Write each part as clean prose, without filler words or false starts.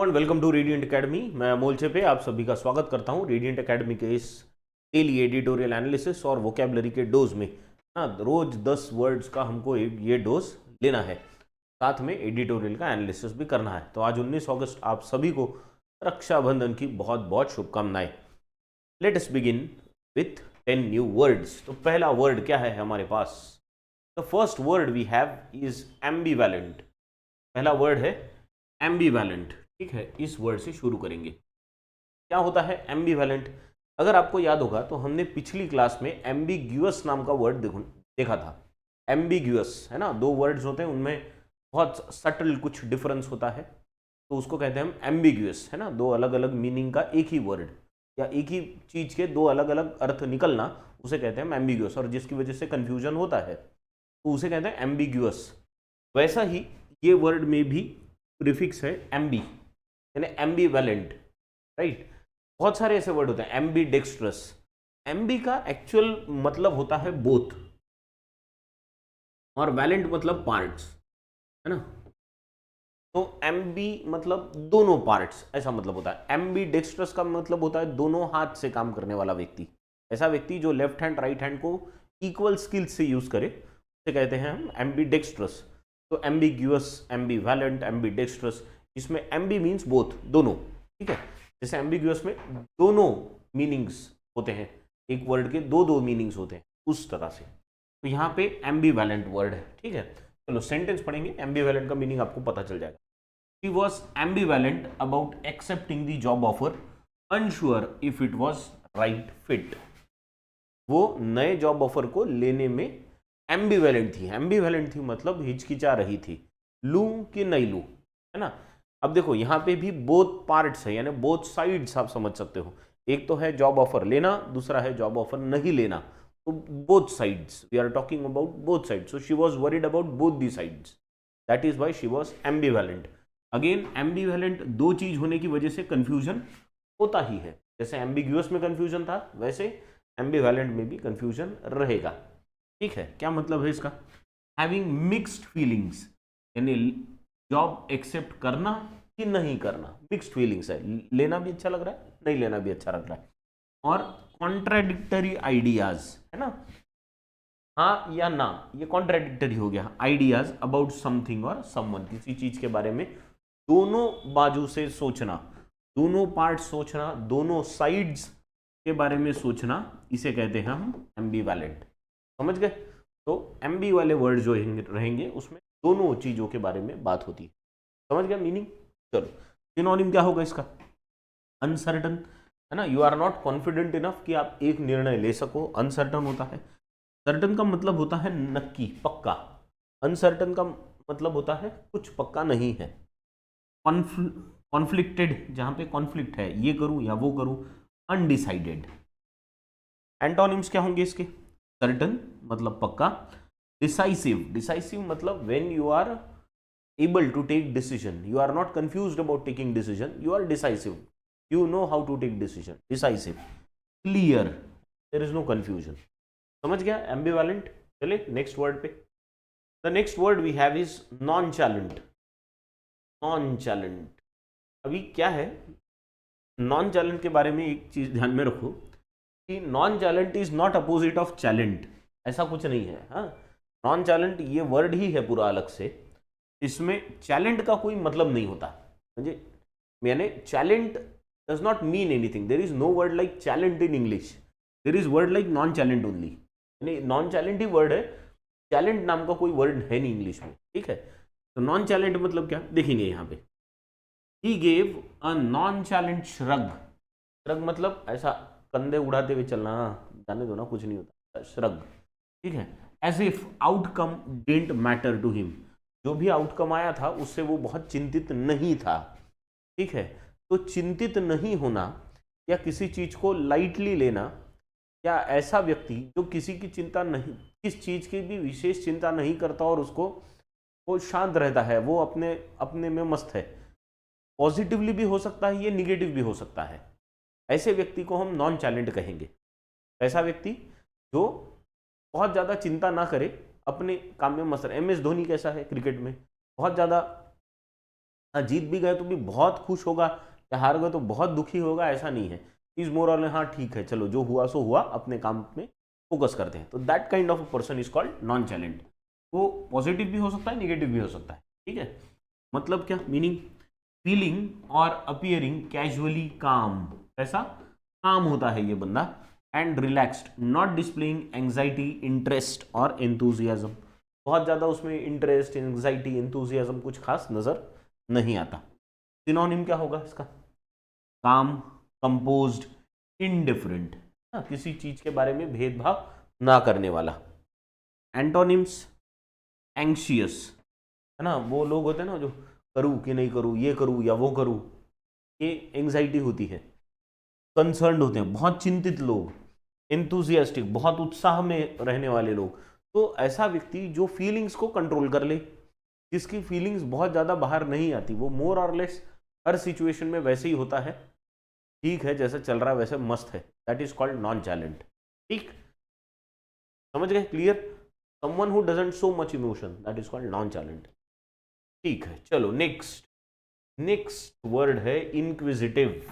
Everyone, welcome to radiant academy. मैं अमोल चेपे आप सभी का स्वागत करता हूं रेडिएंट एकेडमी के इस डेली एडिटोरियल एनालिसिस और वोकेबलरी के डोज में। रोज 10 वर्ड्स का हमको ये डोज लेना है, साथ में एडिटोरियल का एनालिसिस भी करना है। तो आज 19 अगस्त आप सभी को रक्षाबंधन की बहुत बहुत शुभकामनाएं। Let us begin with 10 new words. तो पहला वर्ड क्या है हमारे पास? The first word we have is ambivalent. पहला वर्ड है एम्बिवैलेंट। ठीक है, इस वर्ड से शुरू करेंगे। क्या होता है एम्बिवैलेंट? अगर आपको याद होगा तो हमने पिछली क्लास में एम्बिग्यूअस नाम का वर्ड देखा था। एम्बिग्यूअस है ना, दो वर्ड्स होते हैं, उनमें बहुत सटल कुछ डिफरेंस होता है, तो उसको कहते हैं हम एम्बिग्यूअस, है ना। दो अलग अलग मीनिंग का एक ही वर्ड या एक ही चीज के दो अलग अलग अर्थ निकलना, उसे कहते हैं हम एम्बिग्यूअस, और जिसकी वजह से कंफ्यूजन होता है तो उसे कहते हैं एम्बिग्यूअस। वैसा ही ये वर्ड में भी प्रीफिक्स है एम्बी, यानी एम्बीवैलेंट, राइट। बहुत सारे ऐसे वर्ड होते हैं, एम्बी डेक्स्ट्रस। एम्बी का एक्चुअल मतलब होता है बोथ, और वैलेंट मतलब पार्ट्स, है ना। तो एम्बी मतलब दोनों पार्ट्स, ऐसा मतलब होता है। एम्बी डेक्स्ट्रस का मतलब होता है दोनों हाथ से काम करने वाला व्यक्ति। ऐसा व्यक्ति जो लेफ्ट हैंड राइट हैंड को इक्वल स्किल्स से यूज करे, उसे कहते हैं हम एम्बी डेक्स्ट्रस। तो एम्बिग्यूअस, एम्बीवैलेंट, एम्बी डेक्स्ट्रस, इसमें एम्बी मीन्स बोथ, दोनों। ठीक है, जैसे एम्बिग्यूअस में दोनों मीनिंग्स होते हैं, एक वर्ड के दो दो मीनिंग्स होते हैं, उस तरह से। तो यहाँ पे एम्बिवैलेंट वर्ड है। ठीक है, चलो सेंटेंस पढ़ेंगे, एम्बिवैलेंट का मीनिंग आपको पता चल जाएगा। She was ambivalent about accepting the job offer, unsure if it was right fit. वो नए जॉब ऑफर को लेने में एम्बिवेलेंट थी। एम्बिवेलेंट थी मतलब हिचकिचा रही थी, लूं कि नहीं लूं, है ना। अब देखो यहाँ पे भी बोथ पार्ट्स है, यानी बोथ साइड्स आप समझ सकते हो। एक तो है जॉब ऑफर लेना, दूसरा है जॉब ऑफर नहीं लेना। तो both sides, we are talking about both sides. So she was worried about both the sides, that is why she was ambivalent. Again ambivalent दो चीज होने की वजह से कंफ्यूजन होता ही है। जैसे एम्बिग्यूअस में कंफ्यूजन था, वैसे एम्बिवेलेंट में भी कंफ्यूजन रहेगा। ठीक है, क्या मतलब है इसका? हैविंग मिक्स्ड फीलिंग्स, यानी जॉब एक्सेप्ट करना कि नहीं करना, मिक्स्ड फीलिंग्स है। लेना भी अच्छा लग रहा है, नहीं लेना भी अच्छा लग रहा है। और कॉन्ट्राडिक्टरी आइडियाज, है ना, हाँ या ना, ये कॉन्ट्राडिक्टरी हो गया। आइडियाज अबाउट समथिंग और समवन, किसी चीज के बारे में दोनों बाजू से सोचना, दोनों पार्ट सोचना, दोनों साइड्स के बारे में सोचना, इसे कहते हैं हम एम्बिवैलेंट। समझ गए? तो एम्बी वाले वर्ड जो रहेंगे उसमें दोनों चीजों के बारे में बात होती है। समझ गया मीनिंग? चलो, सिनोनिम क्या होगा इसका? अनसर्टन, है ना। You are not confident enough कि आप एक निर्णय ले सको, अनसर्टन होता है। सर्टन का मतलब होता है नक्की, पक्का। अनसर्टन का मतलब होता है कुछ पक्का नहीं है। कॉन्फ्लिक्टेड, जहां पे कॉन्फ्लिक्ट है, ये करूं या वो करूं, अनडिसाइडेड। एंटोनिम्स क्या होंगे इसके? सर्टन मतलब पक्का, डिसाइसिव, डिसाइसिव मतलब when you are able to take decision, you are not confused about taking decision, you are decisive, you know how to take decision, decisive, clear, there is no confusion. समझ गया ambivalent? चले next word पे। The next word we have is nonchalant. Nonchalant, अभी क्या है, non चैलेंट के बारे में एक चीज ध्यान में रखो कि nonchalant is not opposite of chalant, ऐसा कुछ नहीं है। हाँ, नॉन चैलेंट ये वर्ड ही है पूरा अलग से, इसमें चैलेंट का कोई मतलब नहीं होता। म्हणजे मैंने chalant does not mean anything, there is no word like chalant in English, there is word like nonchalant only, यानी नॉन चैलेंट ही वर्ड है, चैलेंट नाम का कोई वर्ड है नहीं इंग्लिश में। ठीक है, तो नॉन चैलेंट मतलब क्या देखेंगे यहाँ पे। He gave a nonchalant shrug. Shrug मतलब ऐसा कंधे उड़ाते हुए चलना, जाने दो ना, कुछ नहीं होता, श्रग। ठीक है, as if outcome didn't matter to him, जो भी आउटकम आया था उससे वो बहुत चिंतित नहीं था। ठीक है, तो चिंतित नहीं होना या किसी चीज को लाइटली लेना, या ऐसा व्यक्ति जो किसी की चिंता नहीं, किस चीज की भी विशेष चिंता नहीं करता और उसको वो शांत रहता है, वो अपने अपने में मस्त है। पॉजिटिवली भी हो सकता है, ये निगेटिव भी हो सकता है। ऐसे व्यक्ति को हम नॉन चैलेंट कहेंगे। ऐसा व्यक्ति जो बहुत ज्यादा चिंता ना करे, अपने काम में मस्त रहे। MS धोनी कैसा है क्रिकेट में, बहुत ज्यादा हाँ, जीत भी गए तो भी बहुत खुश होगा, या हार गए तो बहुत दुखी होगा, ऐसा नहीं है। इज मोर और हाँ ठीक है, चलो जो हुआ सो हुआ, अपने काम में फोकस करते हैं। तो that kind of person is called nonchalant. वो पॉजिटिव भी हो सकता है, निगेटिव भी हो सकता है, ठीक है। मतलब क्या मीनिंग, फीलिंग और अपियरिंग कैजुअली काम, ऐसा काम होता है ये बंदा, and relaxed, not displaying anxiety, interest और एंथुजियाज्म। बहुत ज़्यादा उसमें इंटरेस्ट, एंग्जाइटी, एंथुजियाज्म कुछ खास नज़र नहीं आता। सिनोनिम क्या होगा इसका, काम, कंपोज्ड, इनडिफरेंट, किसी चीज के बारे में भेदभाव ना करने वाला। एंटोनिम्स, एंग्शियस, है ना, वो लोग होते हैं ना जो करूँ कि नहीं करूँ, ये करूँ या वो करूँ, ये एंग्जाइटी होती है। कंसर्न्ड होते हैं, बहुत चिंतित लोग। एंथुजियास्टिक, बहुत उत्साह में रहने वाले लोग। तो ऐसा व्यक्ति जो फीलिंग्स को कंट्रोल कर ले, जिसकी फीलिंग्स बहुत ज़्यादा बाहर नहीं आती, वो मोर और लेस हर सिचुएशन में वैसे ही होता है, ठीक है, जैसे चल रहा है वैसे मस्त है, that is called nonchalant. ठीक, समझ गए, clear. Someone who doesn't show much emotion, that is called nonchalant. ठीक है, चलो नेक्स्ट। नेक्स्ट वर्ड है इनक्विजिटिव।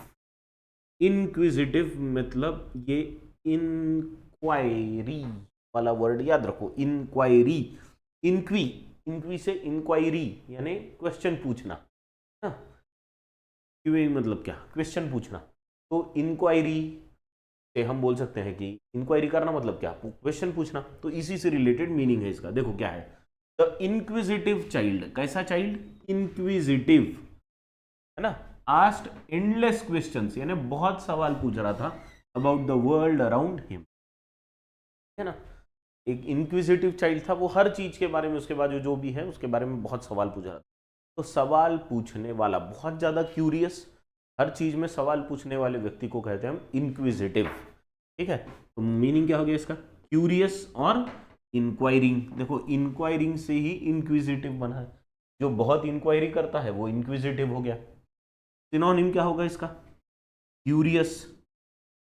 इनक्विजिटिव मतलब ये इंक्वायरी वाला वर्ड याद रखो, इंक्वायरी। इंक्वी, इंक्वी से इंक्वायरी यानी क्वेश्चन पूछना, क्यूए मतलब क्या, क्वेश्चन पूछना। तो इंक्वायरी से हम बोल सकते हैं कि इंक्वायरी करना मतलब क्या, क्वेश्चन पूछना। तो इसी से रिलेटेड मीनिंग है इसका, देखो क्या है। द इंक्विजिटिव चाइल्ड, कैसा चाइल्ड, इंक्विजिटिव, है ना, आस्क्ड एंडलेस क्वेश्चंस, यानी बहुत सवाल पूछ रहा था about the world around him, है ना। एक इंक्विजिटिव चाइल्ड था, वो हर चीज के बारे में, उसके बाद जो भी है उसके बारे में बहुत सवाल पूछ रहा था। तो सवाल पूछने वाला, बहुत ज्यादा क्यूरियस, हर चीज में सवाल पूछने वाले व्यक्ति को कहते हैं हम इंक्विजिटिव। ठीक है, तो मीनिंग क्या हो गया इसका, क्यूरियस और इंक्वायरिंग। देखो इंक्वायरिंग से ही इंक्विजिटिव बना है, जो बहुत इंक्वायरी करता है वो इंक्विजिटिव हो गया। सिनोनिम क्या होगा इसका, क्यूरियस,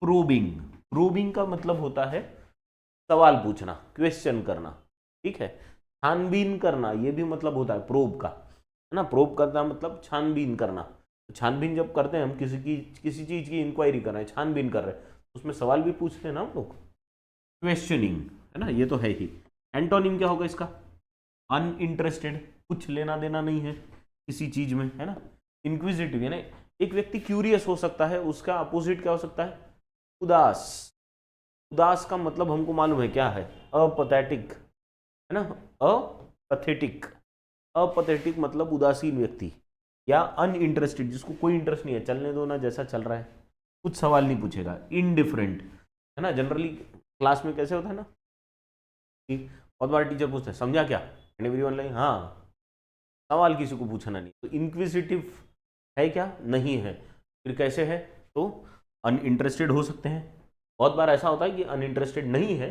प्रोबिंग। प्रोबिंग का मतलब होता है सवाल पूछना, क्वेश्चन करना, ठीक है। छानबीन करना, ये भी मतलब होता है प्रोब का, है ना। प्रोब करना मतलब छानबीन करना। तो छानबीन जब करते हैं हम, किसी चीज की इंक्वायरी कर रहे हैं, छानबीन कर रहे हैं, उसमें सवाल भी पूछते हैं ना हम लोग, क्वेश्चनिंग, है ना, ये तो है ही। एंटोनिम क्या होगा इसका, अनइंटरेस्टेड, कुछ लेना देना नहीं है किसी चीज में, है ना। इंक्विजिटिव यानी एक व्यक्ति क्यूरियस हो सकता है, उसका अपोजिट क्या हो सकता है, उदास। उदास का मतलब हमको मालूम है क्या है, अपैथेटिक, है ना, अपैथेटिक। अपैथेटिक मतलब उदासीन व्यक्ति, या अनइंटरेस्टेड, जिसको कोई इंटरेस्ट नहीं है, चलने दो ना, जैसा चल रहा है, कुछ सवाल नहीं पूछेगा। इनडिफरेंट, है ना, जनरली क्लास में कैसे होता है ना कि बहुत बार टीचर पूछते हैं समझा क्या, एंड एवरीवन लाइक हाँ, सवाल किसी को पूछना नहीं। तो इंक्विजिटिव है क्या, नहीं है, फिर कैसे है, तो अनइंटरेस्टेड हो सकते हैं। बहुत बार ऐसा होता है कि अनइंटरेस्टेड नहीं है,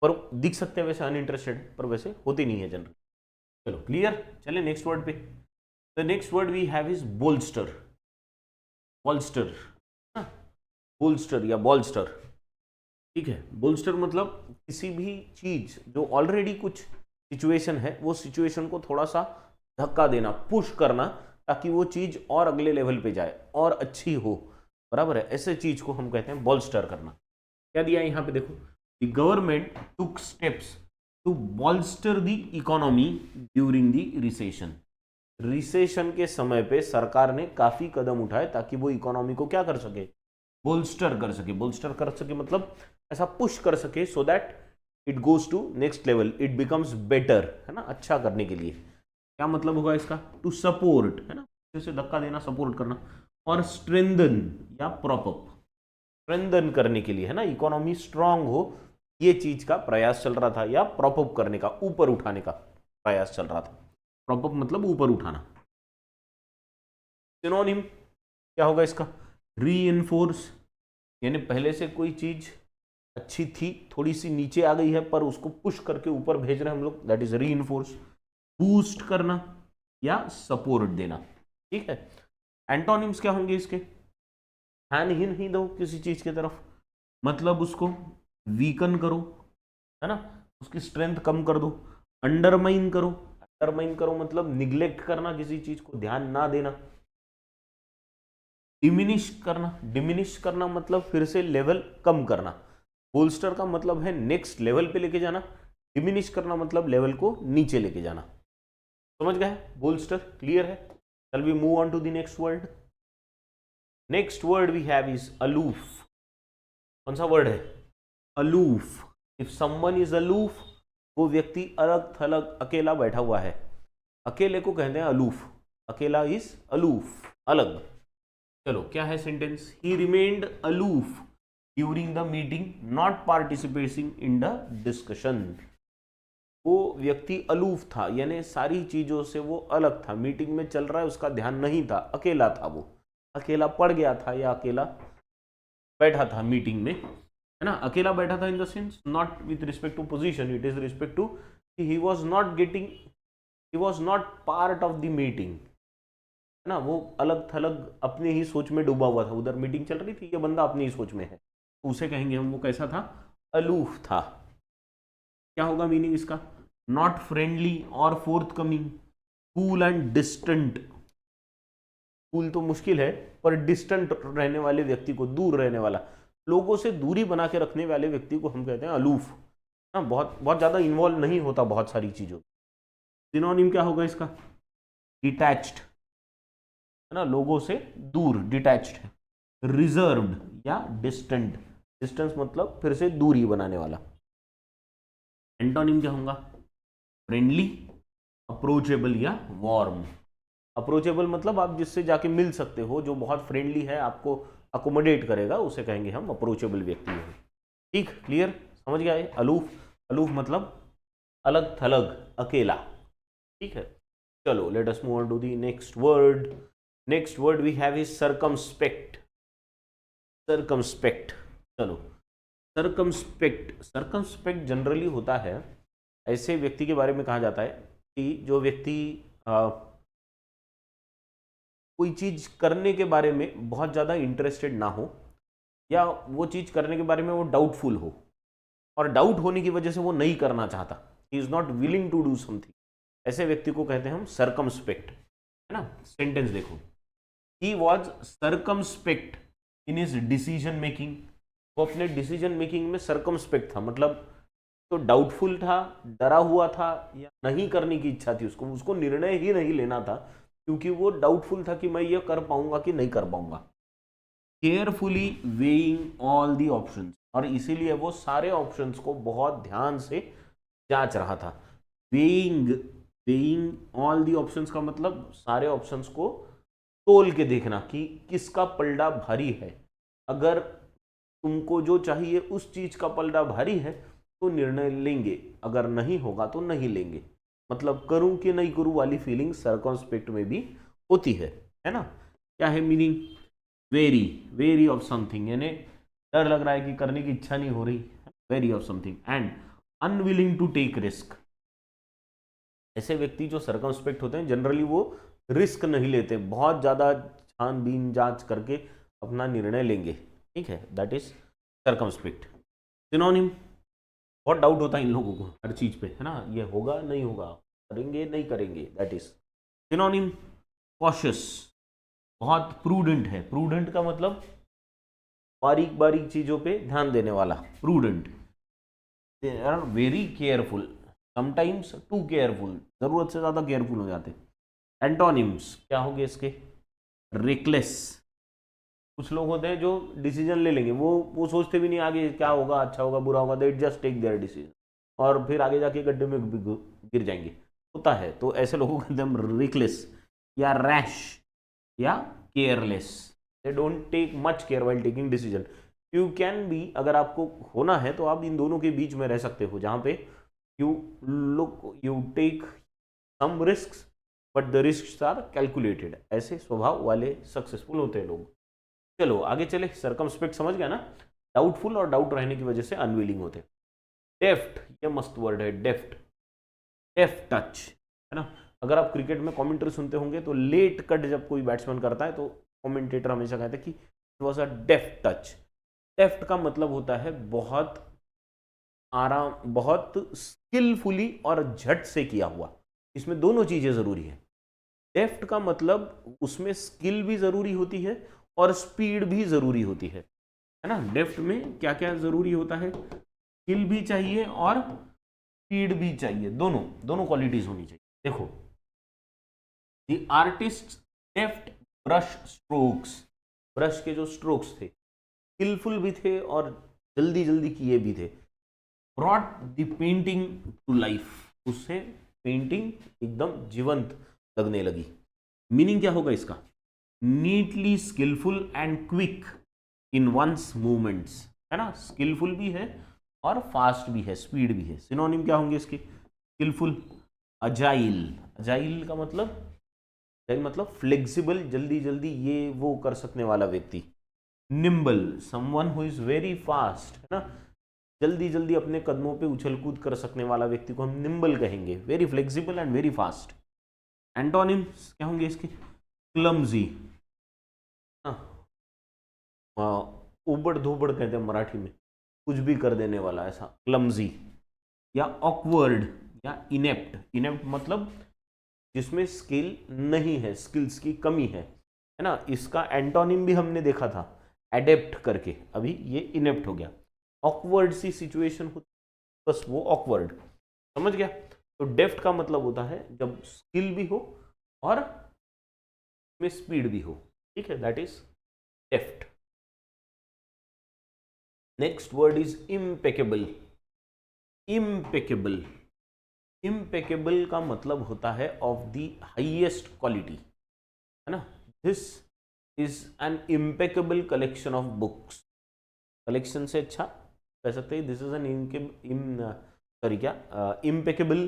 पर दिख सकते हैं वैसे अनइंटरेस्टेड, पर वैसे होते नहीं है जनरल। चलो क्लियर, चले नेक्स्ट वर्ड पे। The next word we have is bolster. Bolster, bolster या बॉल्स्टर, ठीक है। बोल्स्टर मतलब किसी भी चीज जो ऑलरेडी कुछ सिचुएशन है, वो सिचुएशन को थोड़ा सा धक्का देना, पुश करना, ताकि वो चीज और अगले लेवल पे जाए और अच्छी हो, बराबर है। ऐसे चीज को हम कहते हैं बॉल्स्टर करना। क्या दिया है यहाँ पे देखो, the government took steps to bolster the economy during the recession. Recession के समय पे सरकार ने काफी कदम उठाए ताकि वो इकोनॉमी को क्या कर सके, बोल्स्टर कर सके। बोल्स्टर कर सके मतलब ऐसा पुश कर सके, so that it goes to next level, it becomes better, है ना, अच्छा करने के लिए। क्या मतलब होगा इसका, टू सपोर्ट, है ना, जैसे धक्का देना, सपोर्ट करना, और स्ट्रेंथन या प्रॉप अप, स्ट्रेंथन करने के लिए, है ना, इकोनॉमी स्ट्रांग हो, ये चीज का प्रयास चल रहा था, या प्रॉप अप करने का, ऊपर उठाने का प्रयास चल रहा था। प्रॉप अप मतलब ऊपर उठाना। सिनोनिम क्या होगा इसका, रीइंफोर्स, यानी पहले से कोई चीज अच्छी थी, थोड़ी सी नीचे आ गई है, पर उसको पुश करके ऊपर भेज रहे हैं हम लोग, दैट इज रीइंफोर्स। बूस्ट करना या सपोर्ट देना, ठीक है। एंटोनिम्स क्या होंगे इसके, ध्यान ही नहीं दो किसी चीज की तरफ, मतलब उसको वीकन करो, है ना, उसकी स्ट्रेंथ कम कर दो, अंडरमाइन करो, अंडरमाइन करो मतलब निग्लेक्ट करना, किसी चीज को ध्यान ना देना। डिमिनिश करना मतलब फिर से लेवल कम करना। बोल्स्टर का मतलब है नेक्स्ट लेवल पे लेके जाना, डिमिनिश करना मतलब लेवल को नीचे लेके जाना। समझ गए बोल्स्टर? क्लियर है? चल we move on to the next word. Next word we have is aloof. कौन सा वर्ड है? Aloof. If someone is aloof, वो व्यक्ति अलग थलग अकेला बैठा हुआ है, अकेले को कहते हैं अलूफ। अकेला इज अलूफ, अलग। चलो क्या है sentence? He remained aloof during the meeting, not participating in the discussion. वो व्यक्ति अलूफ था, यानी सारी चीजों से वो अलग था, मीटिंग में चल रहा है उसका ध्यान नहीं था, अकेला था, वो अकेला पड़ गया था या अकेला बैठा था मीटिंग में, है ना। अकेला बैठा था in the sense not with respect to position, it is respect to he was not part of the meeting, है ना। वो अलग थलग अपने ही सोच में डूबा हुआ था, उधर मीटिंग चल रही थी, ये बंदा अपनी ही सोच में है, उसे कहेंगे हम वो कैसा था? अलूफ था। क्या होगा मीनिंग इसका? नॉट फ्रेंडली और fourth coming, cool and distant. Cool तो मुश्किल है, पर डिस्टेंट रहने वाले व्यक्ति को, दूर रहने वाला, लोगों से दूरी बना के रखने वाले व्यक्ति को हम कहते हैं अलूफ। हाँ, बहुत बहुत ज्यादा इन्वॉल्व नहीं होता बहुत सारी चीजों। सिनोनिम क्या होगा इसका? डिटैच्ड, है ना, लोगों से दूर, डिटैच्ड है। रिजर्व्ड या डिस्टेंट, डिस्टेंस मतलब फिर से दूरी बनाने वाला। एंटोनिम क्या होगा? फ्रेंडली, अप्रोचेबल या वार्म। अप्रोचेबल मतलब आप जिससे जाके मिल सकते हो, जो बहुत फ्रेंडली है, आपको अकोमोडेट करेगा, उसे कहेंगे हम अप्रोचेबल व्यक्ति है। ठीक, क्लियर? समझ गया है? अलूफ, अलूफ मतलब अलग थलग, अकेला। ठीक है, चलो let us move on to the next word. Next word we have is circumspect. Circumspect, चलो सर्कमस्पेक्ट। सर्कमस्पेक्ट जनरली होता है ऐसे व्यक्ति के बारे में कहा जाता है कि जो व्यक्ति कोई चीज करने के बारे में बहुत ज्यादा इंटरेस्टेड ना हो, या वो चीज करने के बारे में वो डाउटफुल हो, और डाउट होने की वजह से वो नहीं करना चाहता, he is not willing to do something, ऐसे व्यक्ति को कहते हैं हम सर्कमस्पेक्ट, है ना। सेंटेंस देखो, he was circumspect in his decision making. वो अपने डिसीजन मेकिंग में सर्कमस्पेक्ट था, मतलब तो डाउटफुल था, डरा हुआ था, या नहीं करने की इच्छा थी उसको, उसको निर्णय ही नहीं लेना था, क्योंकि वो डाउटफुल था कि मैं ये कर पाऊंगा कि नहीं कर पाऊंगा। Carefully weighing all the options, और इसीलिए वो सारे ऑप्शंस को बहुत ध्यान से जांच रहा था। वेइंग ऑल दी ऑप्शंस का मतलब सारे ऑप्शंस को तोल के देखना कि किसका पलड़ा भारी है। अगर तुमको जो चाहिए उस चीज का पलड़ा भारी है तो निर्णय लेंगे, अगर नहीं होगा तो नहीं लेंगे। मतलब करूं कि नहीं करूं वाली फीलिंग सर्कमस्पेक्ट में भी होती है ना। क्या है meaning? Very, very of something, यानी डर लग रहा है कि करने की इच्छा नहीं हो रही, wary of something. And unwilling to take risk. ऐसे व्यक्ति जो सर्कमस्पेक्ट होते हैं जनरली वो रिस्क नहीं लेते, बहुत ज्यादा छानबीन जांच करके अपना निर्णय लेंगे। ठीक है, दैट इज सर्कमस्पेक्ट। सिनोनिम, बहुत डाउट होता है इन लोगों को हर चीज पे, है ना, ये होगा नहीं होगा, करेंगे नहीं करेंगे, दैट इज सिनोनिम। कॉशियस, बहुत प्रूडेंट है। प्रूडेंट का मतलब बारीक बारीक चीजों पे ध्यान देने वाला, prudent. They are very careful, sometimes too careful, जरूरत से ज्यादा केयरफुल हो जाते। एंटोनिम्स क्या होंगे इसके? रेकलेस, कुछ लोग होते हैं जो डिसीजन ले लेंगे, वो सोचते भी नहीं आगे क्या होगा, अच्छा होगा बुरा होगा, they just take their decision, और फिर आगे जाके गड्ढे में गिर जाएंगे, होता है। तो ऐसे लोगों को एकदम रेकलेस या रैश या careless, they don't take much care while taking decision. You can be, अगर आपको होना है तो आप इन दोनों के बीच में रह सकते हो, जहां पे you take some risk but the risk are calculated. ऐसे स्वभाव वाले सक्सेसफुल होते हैं लोग। चलो आगे चले। सर्कमस्पेक्ट समझ गया ना, डाउटफुल और डाउट रहने की वजह से अनविलिंग होते हैं। डेफ्ट, ये मस्त वर्ड है, डेफ्ट, डेफ्ट टच, है ना। अगर आप क्रिकेट में कमेंट्री सुनते होंगे तो लेट कट जब कोई बैट्समैन करता है तो कमेंटेटर हमेशा कहते हैं कि इट वाज अ डेफ्ट टच। डेफ्ट का मतलब होता है बहुत आराम, बहुत स्किलफुली और झट से किया हुआ, इसमें दोनों चीजें जरूरी है। डेफ्ट का मतलब उसमें स्किल भी जरूरी होती है और स्पीड भी जरूरी होती है ना। डेफ्ट में क्या क्या जरूरी होता है, स्किल भी चाहिए और स्पीड भी चाहिए, दोनों दोनों क्वालिटीज होनी चाहिए। देखो, the artist deft brush strokes, brush के जो स्ट्रोक्स थे स्किलफुल भी थे और जल्दी जल्दी किए भी थे। Brought the painting to life, उससे पेंटिंग एकदम जीवंत लगने लगी। मीनिंग क्या होगा इसका, neatly skilful and quick in one's movements, है ना। स्किलफुल भी है और फास्ट भी है, स्पीड भी है। सिनोनिम क्या होंगे इसके, स्किलफुल, अजाइल, अजाइल का मतलब, अजाइल मतलब फ्लेक्सिबल, जल्दी जल्दी ये वो कर सकने वाला व्यक्ति। Nimble, someone who is very fast, है ना, जल्दी जल्दी अपने कदमों पे उछल कूद कर सकने वाला व्यक्ति को हम निम्बल कहेंगे, very flexible and very fast. Antonyms क्या होंगे इसके, क्लमजी, उबड़ धोबड़ कहते हैं मराठी में, कुछ भी कर देने वाला, ऐसा क्लमजी। या ऑकवर्ड या इनेप्ट, इनेप्ट मतलब जिसमें स्किल नहीं है, स्किल्स की कमी है ना। इसका एंटोनिम भी हमने देखा था एडेप्ट करके, अभी ये इनेप्ट हो गया। ऑकवर्ड सी सिचुएशन होती बस वो ऑकवर्ड, समझ गया। तो डेफ्ट का मतलब होता है जब स्किल भी हो और में स्पीड भी हो, ठीक है, that is deft. Next word is impeccable. Impeccable, impeccable का मतलब होता है ऑफ द हाईएस्ट क्वालिटी, है ना। This is an impeccable collection of books, collection से अच्छा कह सकते हैं दिस इज एन सॉरी क्या, इम्पेकेबल,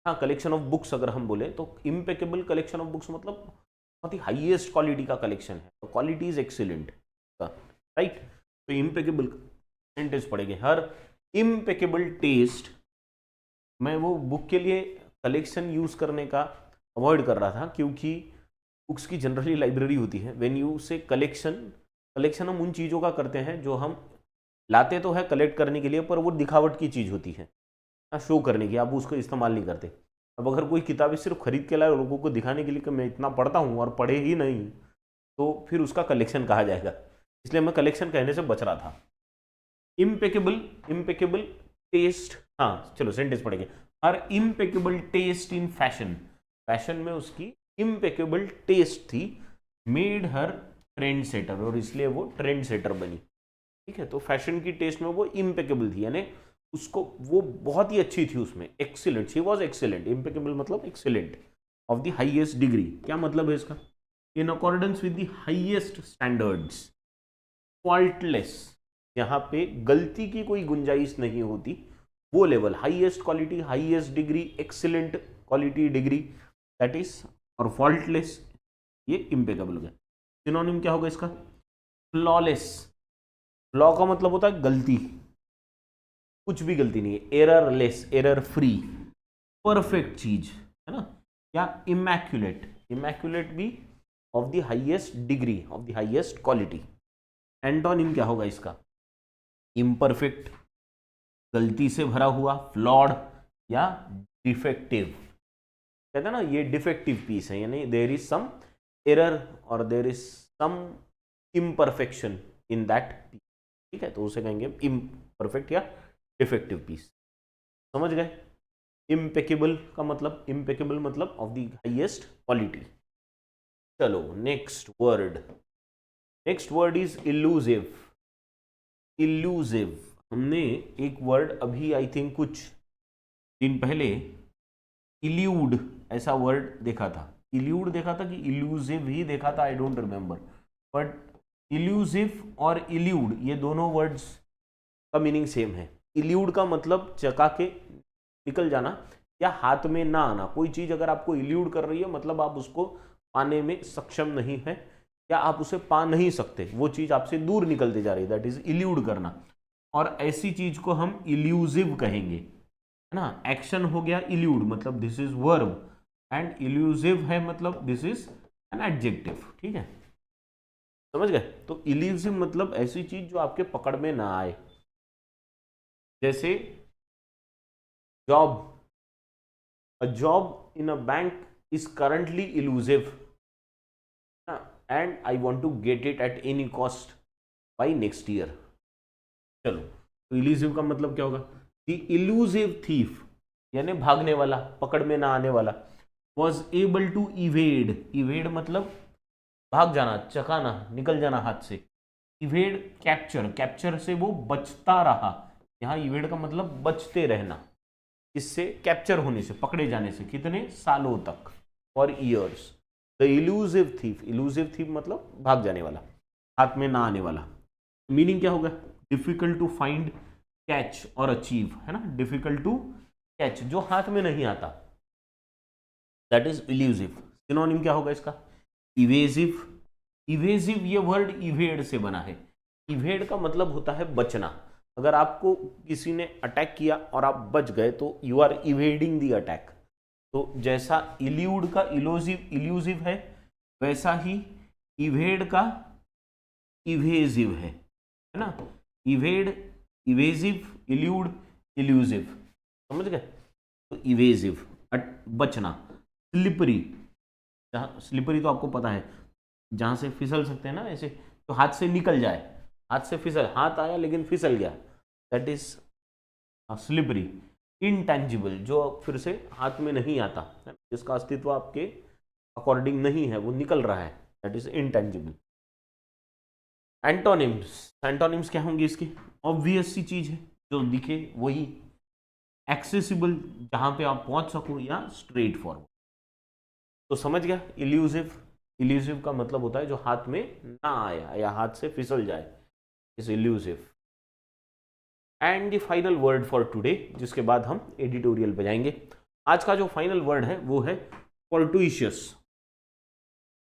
हाँ, कलेक्शन ऑफ बुक्स अगर हम बोले तो इम्पेकेबल कलेक्शन ऑफ बुक्स मतलब बहुत ही हाईएस्ट क्वालिटी का कलेक्शन है, तो क्वालिटी इज एक्सीलेंट, राइट। तो इम्पेकेबल सेंटेंस पढ़ेंगे। हर इम्पेकेबल टेस्ट, मैं वो बुक के लिए कलेक्शन यूज करने का अवॉइड कर रहा था क्योंकि बुक्स की जनरली लाइब्रेरी होती है। व्हेन यू से कलेक्शन, कलेक्शन हम उन चीज़ों का करते हैं जो हम लाते तो है कलेक्ट करने के लिए, पर वो दिखावट की चीज़ होती है, शो करने की, आप उसको इस्तेमाल नहीं करते। अब अगर कोई किताबें सिर्फ खरीद के लाए और लोगों को दिखाने के लिए कि मैं इतना पढ़ता हूँ और पढ़े ही नहीं, तो फिर उसका कलेक्शन कहा जाएगा, इसलिए मैं कलेक्शन कहने से बच रहा था। इम्पेकेबल, इम्पेकेबल टेस्ट, हाँ चलो सेंटेंस पढ़ेंगे। Her impeccable taste in fashion, fashion में उसकी इम्पेकेबल टेस्ट थी, मेड हर ट्रेंड सेटर, और इसलिए वो ट्रेंड सेटर बनी, ठीक है। तो फैशन की टेस्ट में वो इम्पेकेबल थी, यानी उसको वो बहुत ही अच्छी थी उसमें, excellent, she was excellent. Impeccable मतलब excellent of the highest degree. क्या मतलब है इसका, in accordance with the highest standards, faultless, यहाँ पे गलती की कोई गुंजाइश नहीं होती, वो level, highest quality, highest degree, excellent quality degree, that is, और फॉल्टलेस, ये इम्पेकेबल हो गया। सिनोनिम क्या होगा इसका, फ्लॉलेस, फ्लॉ का मतलब होता है गलती, कुछ भी गलती नहीं है, एररलेस, एरर फ्री, परफेक्ट चीज, है ना। या इमैक्युलेट, इमैक्युलेट भी of the highest degree, of the highest quality. Antonym क्या होगा इसका, इम्परफेक्ट, गलती से भरा हुआ, फ्लॉड या डिफेक्टिव। कहते हैं ना ये डिफेक्टिव पीस है, यानी देयर इज सम एरर और there is some imperfection in that piece, ठीक है, तो उसे कहेंगे इम्परफेक्ट या डिफेक्टिव पीस, समझ गए। इम्पेकेबल का मतलब, इम्पेकेबल मतलब ऑफ द हाईएस्ट क्वालिटी। चलो next word, next word is elusive. Elusive, हमने एक वर्ड अभी आई थिंक कुछ दिन पहले इल्यूड ऐसा वर्ड देखा था, इल्यूड देखा था कि इल्यूजिव ही देखा था, I don't remember, but elusive और इल्यूड ये दोनों वर्ड्स का मीनिंग सेम है। इल्यूड का मतलब चका के निकल जाना या हाथ में ना आना, कोई चीज अगर आपको इल्यूड कर रही है मतलब आप उसको पाने में सक्षम नहीं है या आप उसे पा नहीं सकते, वो चीज आपसे दूर निकलती जा रही है, दैट इज इल्यूड करना। और ऐसी चीज को हम इल्यूजिव कहेंगे, है ना। एक्शन हो गया इल्यूड, मतलब this is verb, and elusive है मतलब दिस इज एन एडजेक्टिव, ठीक है, समझ गए। तो इल्यूजिव मतलब ऐसी चीज जो आपके पकड़ में ना आए, जैसे job, a job in a bank is currently elusive and I want to get it at any cost by next year. चलो, तो इल्यूसिव का मतलब क्या होगा? द इल्यूसिव थीफ यानी भागने वाला, पकड़ में ना आने वाला, was able to evade, evade मतलब भाग जाना, चकाना, निकल जाना हाथ से। इवेड कैप्चर, कैप्चर से वो बचता रहा। यहाँ इवेड का मतलब बचते रहना, इससे कैप्चर होने से, पकड़े जाने से, कितने सालों तक, for years. The elusive thief, elusive thief मतलब भाग जाने वाला, हाथ में ना आने वाला। मीनिंग क्या होगा? डिफिकल्ट टू फाइंड, कैच और अचीव, है ना, डिफिकल्ट टू कैच, जो हाथ में नहीं आता, दैट इज इल्यूसिव। सिनोनिम क्या होगा इसका? इवेजिव। इवेजिव ये वर्ड इवेड से बना है। इवेड का मतलब होता है बचना। अगर आपको किसी ने अटैक किया और आप बच गए तो you are evading the attack. तो जैसा इल्यूड का इल्यूसिव है, वैसा ही इवेड का इवेजिव है ना। इवेड, इवेजिव, इल्यूड, इल्यूसिव, समझ गए? तो इवेजिव बचना, स्लिपरी, जहाँ स्लिपरी तो आपको पता है, जहां से फिसल सकते हैं ना ऐसे, तो हाथ से निकल जाए, हाथ से फिसल, हाथ आया लेकिन फिसल गया, दैट इज स्लिपरी। इनटेंजिबल, जो फिर से हाथ में नहीं आता, जिसका अस्तित्व आपके अकॉर्डिंग नहीं है, वो निकल रहा है, that is intangible. Antonyms, antonyms क्या होंगे इसके? ऑब्वियस सी चीज है, जो दिखे वही। एक्सेसिबल, जहां पे आप पहुंच सको, या स्ट्रेट फॉरवर्ड। तो समझ गया? इल्यूसिव, इल्यूसिव का मतलब होता है जो हाथ में ना आया या हाथ से फिसल जाए, is elusive. And the final word for today, जिसके बाद हम एडिटोरियल पे जाएंगे। आज का जो फाइनल वर्ड है वो है फोर्टुइशियस।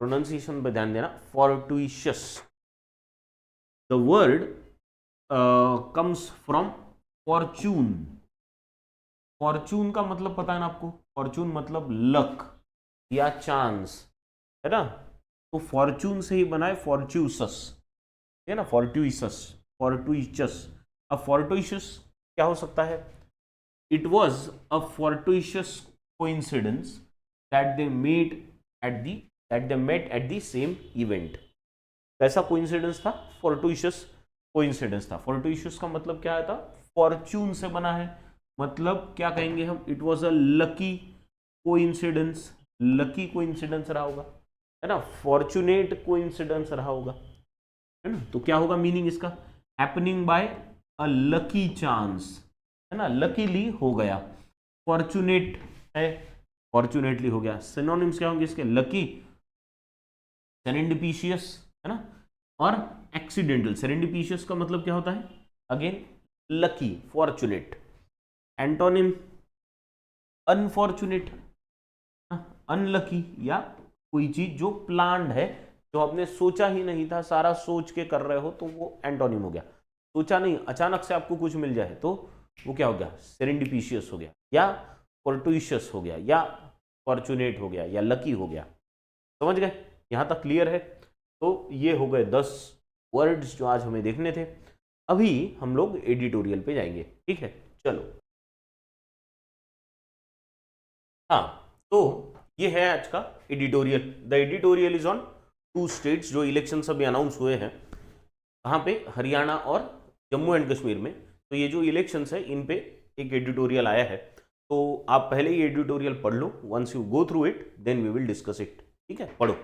प्रोनाउंसिएशन पे ध्यान देना, fortuitous. The word comes from fortune. Fortune का मतलब पता है ना आपको? फॉर्चून मतलब लक या चांस, है ना। तो फॉर्चून से ही बना है फॉर्च्यूसस, है ना, फॉर्ट्यूसस, फॉर्टुइचस। अब फॉर्टुइशस क्या हो सकता है? It was a fortuitous coincidence that they met at the that they met at the same event. कैसा कोइंसिडेंस था? फॉर्टुइशस कोइंसिडेंस था। फॉर्टुइशस का मतलब क्या आता? फॉर्चून से बना है, मतलब क्या कहेंगे हम? It was a lucky coincidence, lucky coincidence रहा होगा, है ना, फॉर्चुनेट कोइंसिडेंस रहा होगा, है ना। तो क्या होगा मीनिंग इसका? Happening by a lucky chance, है ना, लकीली हो गया। फॉर्चुनेट है, फॉर्चुनेटली हो गया। सिनोनिम्स क्या होंगे इसके? लकी, सेरेंडिपिशियस, है ना, और एक्सीडेंटल। सेरेंडिपिशियस का मतलब क्या होता है? Again lucky, fortunate. Antonym unfortunate, unlucky, या कोई चीज जो प्लान्ड है, जो आपने सोचा ही नहीं था, सारा सोच के कर रहे हो, तो वो एंटोनिम हो गया। सोचा नहीं, अचानक से आपको कुछ मिल जाए तो वो क्या हो गया? सेरेंडिपिशियस हो गया, या फॉर्टुइशियस हो गया, या फॉर्चुनेट हो गया, या लकी हो गया। समझ गए? यहां तक क्लियर है? तो ये हो गए 10 वर्ड्स जो आज हमें देखने थे। अभी हम लोग एडिटोरियल पे जाएंगे, ठीक है? चलो, हाँ, तो ये है आज का editorial. The editorial is on 2 states जो इलेक्शन अभी अनाउंस हुए हैं। कहाँ पे? हरियाणा और जम्मू एंड कश्मीर में। तो ये जो इलेक्शंस है, इन पे एक एडिटोरियल आया है। तो आप पहले ही एडिटोरियल पढ़ लो, once you go through it then we will discuss it. ठीक है, पढ़ो।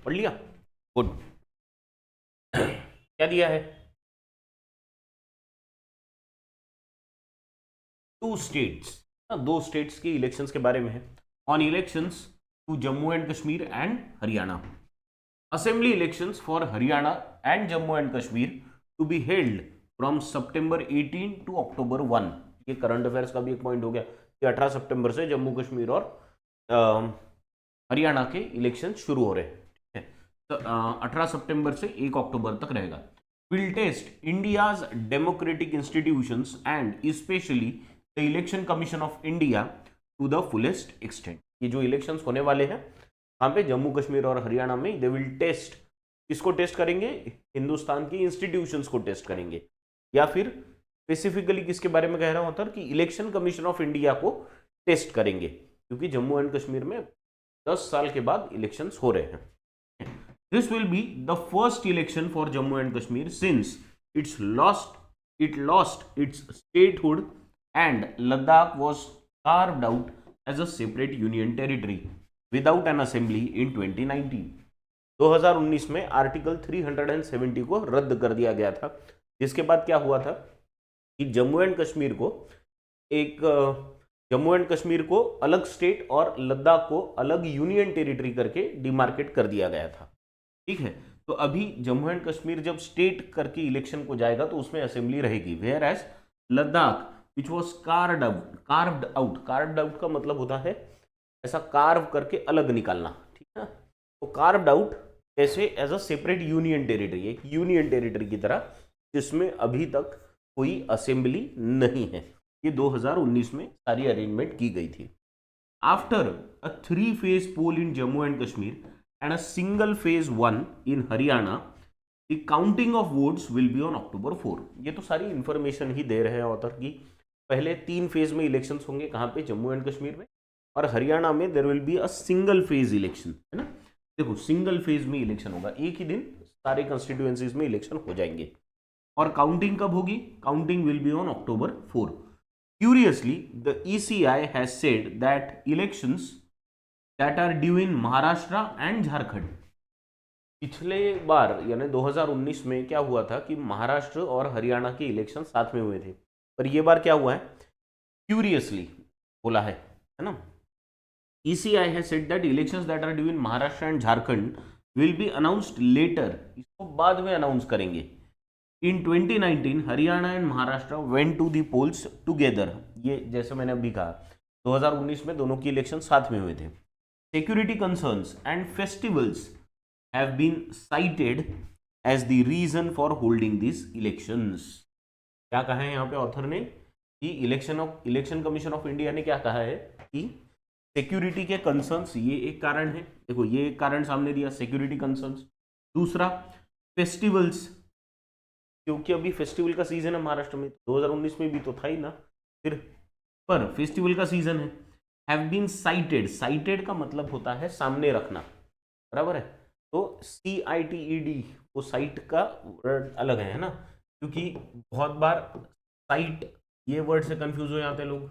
पढ़ लिया, गुड। क्या दिया है, 2 स्टेट्स, 2 स्टेट्स के इलेक्शंस के बारे में है। On elections to Jammu and Kashmir and Haryana, assembly elections for Haryana and Jammu and Kashmir to be held from September 18 to October 1। ये करंट अफेयर्स का भी एक पॉइंट हो गया कि 18 सितंबर से जम्मू कश्मीर और हरियाणा के इलेक्शन शुरू हो रहे हैं, ठीक है। तो 18 सितंबर से 1 अक्टूबर तक रहेगा। Will test India's democratic institutions and specially the election commission of India to the fullest extent. ये जो इलेक्शंस होने वाले हैं वहां पे जम्मू कश्मीर और हरियाणा में, दे विल टेस्ट, किसको टेस्ट करेंगे, हिंदुस्तान की इंस्टीट्यूशंस को टेस्ट करेंगे, या फिर स्पेसिफिकली किसके बारे में कह रहा हूं कि इलेक्शन कमीशन ऑफ इंडिया को टेस्ट करेंगे, क्योंकि जम्मू एंड कश्मीर में 10 साल के बाद इलेक्शंस हो रहे हैं। This will be the first election for Jammu and Kashmir since it lost its statehood and Ladakh was carved out as a separate union territory without an assembly in 2019। 2019 में आर्टिकल 370 को रद्द कर दिया गया था, जिसके बाद क्या हुआ था कि जम्मू एंड कश्मीर को अलग स्टेट और लद्दाख को अलग यूनियन टेरिटरी करके डिमार्केट कर दिया गया था, ठीक है। तो अभी जम्मू एंड कश्मीर जब स्टेट करके इलेक्शन को जाएगा तो उसमें असेंबली रहेगी, whereas Ladakh which was carved out का मतलब होता है ऐसा कार्व करके अलग निकालना, ठीक है। तो कार्व्ड आउट कैसे, as a separate union territory, एक यूनियन टेरिटरी की तरह, जिसमें अभी तक कोई असेंबली नहीं है। ये 2019 में सारी अरेंजमेंट की गई थी। After a 3-phase poll in Jammu and Kashmir and a single phase 1 in Haryana, the counting of votes will be on October 4। ये तो सारी इंफॉर्मेशन ही दे रहे हैं ऑथर की। पहले 3 फेज में इलेक्शंस होंगे, कहाँ पे, जम्मू एंड कश्मीर में, और हरियाणा में there will be a single phase election, है ना। देखो सिंगल फेज में इलेक्शन होगा, एक ही दिन सारे कंस्टिट्यूएंसीज में इलेक्शन हो जाएंगे। और काउंटिंग कब होगी, counting will be on October 4। Curiously, the ECI has said that elections that are due in Maharashtra and Jharkhand, पिछले बार यानी 2019 में क्या हुआ था कि महाराष्ट्र और हरियाणा के इलेक्शन साथ में हुए थे, पर ये बार क्या हुआ है, क्यूरियसली बोला है ना। ECI has said that elections that are due in Maharashtra and Jharkhand will be announced later, इसको बाद में अनाउंस करेंगे। In 2019 Haryana and Maharashtra went to the polls together, ये जैसे मैंने अभी कहा 2019 में दोनों की इलेक्शन साथ में हुए थे। Security concerns and festivals have been cited as the reason for holding these elections। क्या कहा है यहाँ पे ऑथर ने कि इलेक्शन कमीशन ऑफ इंडिया ने क्या कहा है कि सिक्योरिटी के कंसर्न्स ये एक कारण है। देखो ये एक कारण सामने दिया, सिक्योरिटी कंसर्न्स। दूसरा फेस्टिवल्स, क्योंकि अभी फेस्टिवल का सीजन है महाराष्ट्र में, 2019 में भी तो था ही ना, फिर पर फेस्टिवल का सीजन है। हैव बीन साइटेड, साइटेड का मतलब होता है सामने रखना, बराबर है। तो CITED वो साइट का वर्ड अलग है ना, क्योंकि बहुत बार साइट ये वर्ड से कंफ्यूज हो जाते हैं लोग।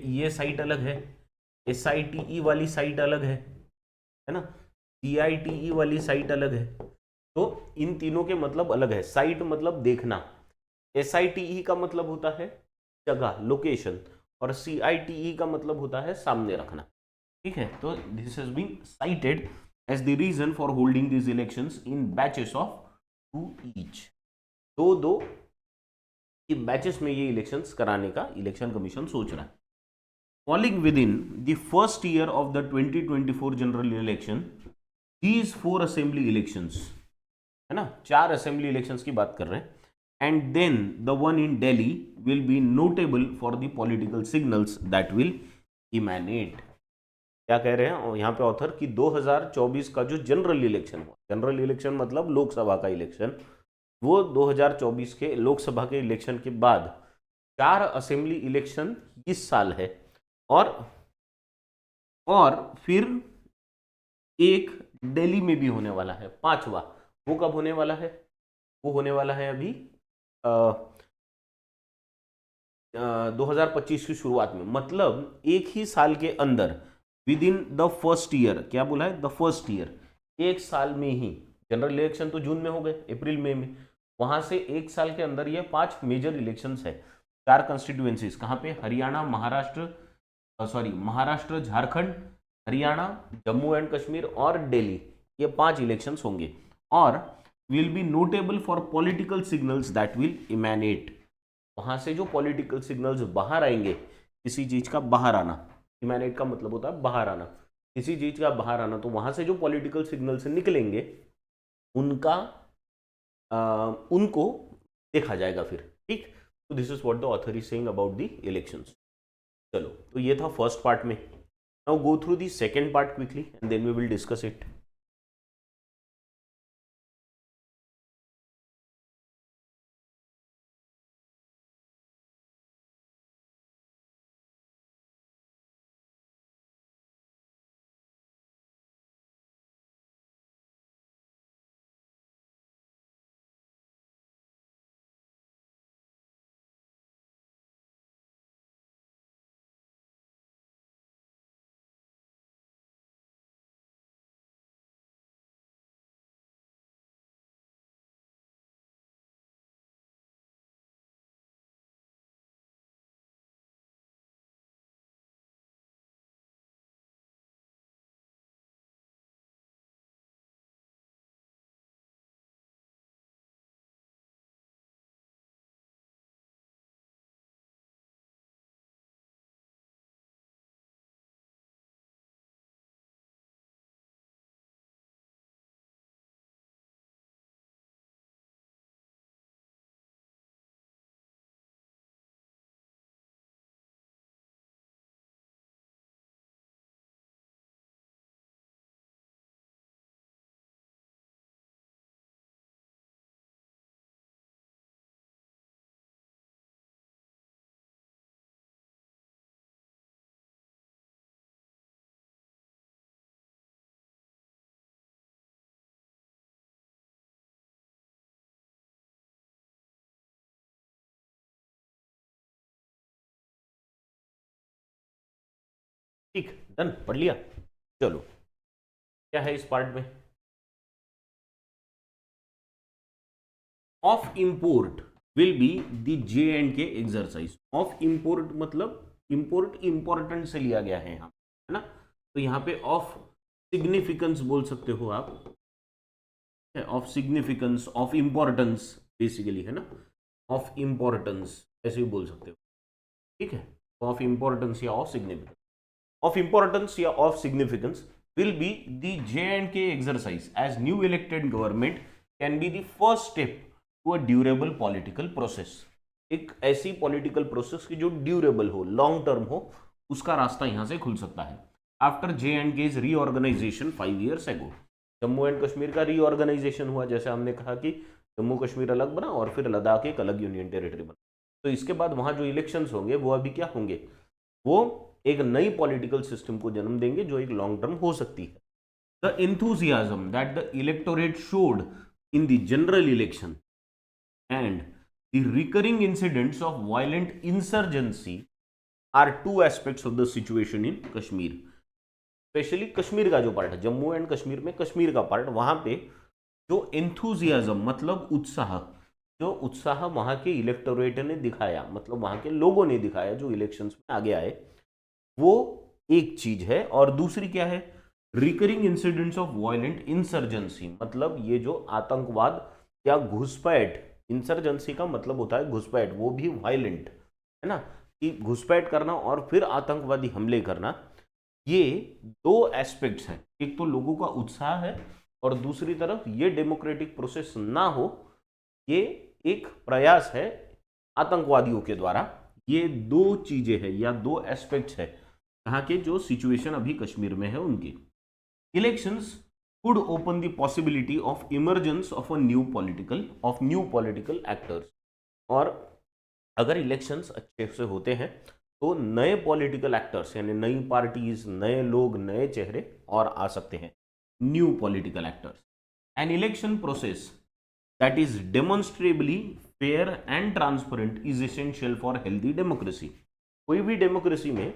ये साइट अलग है, SITE वाली साइट अलग है ना, CITE वाली साइट अलग है। तो इन तीनों के मतलब अलग है। साइट मतलब देखना, SITE का मतलब होता है जगह, लोकेशन, और CITE का मतलब होता है सामने रखना, ठीक है। तो this has been cited as the reason for holding this elections in batches of 2 each. दो कि बैचेस में ये इलेक्शंस कराने का इलेक्शन कमीशन सोच रहा है। Falling with in the first year of the 2024 general election, these 4 assembly elections, है ना, 4 असेंबली इलेक्शंस की बात कर रहे हैं। And then the one in Delhi will be notable for the political signals that will emanate। क्या कह रहे हैं यहाँ पे ऑथर कि 2024 का जो जनरल इलेक्शन हुआ, जनरल इलेक्शन मतलब लोकसभा का इलेक्शन, वो 2024 के लोकसभा के इलेक्शन के बाद 4 असेंबली इलेक्शन इस साल है, और फिर एक दिल्ली में भी होने वाला है, 5वां। वो कब होने वाला है, वो होने वाला है अभी 2025 की शुरुआत में, मतलब एक ही साल के अंदर, with in the first year. क्या बोला है, द फर्स्ट ईयर, एक साल में ही, जनरल इलेक्शन तो जून में हो गए, अप्रैल मई में, वहां से एक साल के अंदर ये 5 मेजर इलेक्शंस है, 4 कंस्टिट्यूएंसीज, कहाँ पे, हरियाणा, महाराष्ट्र, झारखंड, हरियाणा, जम्मू एंड कश्मीर और दिल्ली, ये 5 इलेक्शंस होंगे। और will be notable for political signals that will emanate, वहां से जो पॉलिटिकल सिग्नल्स बाहर आएंगे, किसी चीज का बाहर आना, इमेनेट का मतलब होता है बाहर आना, किसी चीज का बाहर आना, तो वहां से जो पॉलिटिकल सिग्नल्स निकलेंगे उनका उनको देखा जाएगा फिर, ठीक। तो this is what the author is saying about the elections. चलो, तो ये था फर्स्ट पार्ट में। Now go through the second part quickly and then we will discuss it. ठीक, डन, पढ़ लिया। चलो, क्या है इस पार्ट में, of import will be the J and K exercise. Of import मतलब इंपोर्ट इंपॉर्टेंट से लिया गया है यहाँ, है ना। तो यहाँ पे ऑफ सिग्निफिकेंस बोल सकते हो आप, of significance, of importance basically, है ना, ऑफ इंपॉर्टेंस ऐसे भी बोल सकते हो, ठीक है। ऑफ इंपॉर्टेंस या ऑफ सिग्निफिकेंस, ऑफ इंपॉर्टेंस या of significance will be the J&K exercise as new elected government can be the first step to a durable political process। एक ऐसी पॉलिटिकल प्रोसेस की जो ड्यूरेबल हो, लॉन्ग टर्म हो, उसका रास्ता यहां से खुल सकता है। After J&K's reorganisation 5 years ago, Jammu and Kashmir का रीऑर्गेनाइजेशन हुआ, जैसे हमने कहा कि जम्मू कश्मीर अलग बना और फिर लद्दाख एक अलग यूनियन टेरिटरी बना। तो इसके बाद वहां जो इलेक्शंस होंगे वो अभी क्या होंगे, वो एक नई पॉलिटिकल सिस्टम को जन्म देंगे जो एक लॉन्ग टर्म हो सकती है। The enthusiasm that the electorate showed in the general election and the recurring incidents of violent insurgency are two aspects of the situation in Kashmir। Specially Kashmir का जो पार्ट है, जम्मू एंड कश्मीर में कश्मीर का पार्ट, वहां पे जो एंथुजियाज्म मतलब उत्साह, जो उत्साह वहां के इलेक्टोरेट ने दिखाया, मतलब वहां के लोगों ने दिखाया जो इलेक्शंस में आगे आए, वो एक चीज है। और दूसरी क्या है, recurring incidents of violent insurgency, मतलब ये जो आतंकवाद या घुसपैठ, इंसर्जेंसी का मतलब होता है घुसपैठ, वो भी वायलेंट, है ना, कि घुसपैठ करना और फिर आतंकवादी हमले करना। ये दो एस्पेक्ट्स हैं, एक तो लोगों का उत्साह है और दूसरी तरफ ये डेमोक्रेटिक प्रोसेस ना हो, ये एक प्रयास है आतंकवादियों के द्वारा। ये दो चीजें हैं या दो एस्पेक्ट्स है कहाँ के जो सिचुएशन अभी कश्मीर में है उनकी। Elections could open the possibility of emergence of new political actors. और अगर इलेक्शंस अच्छे से होते हैं तो नए पॉलिटिकल एक्टर्स यानी नई पार्टीज, नए लोग, नए चेहरे और आ सकते हैं, new political actors. An election process that is demonstrably fair and transparent is essential for healthy democracy. कोई भी डेमोक्रेसी में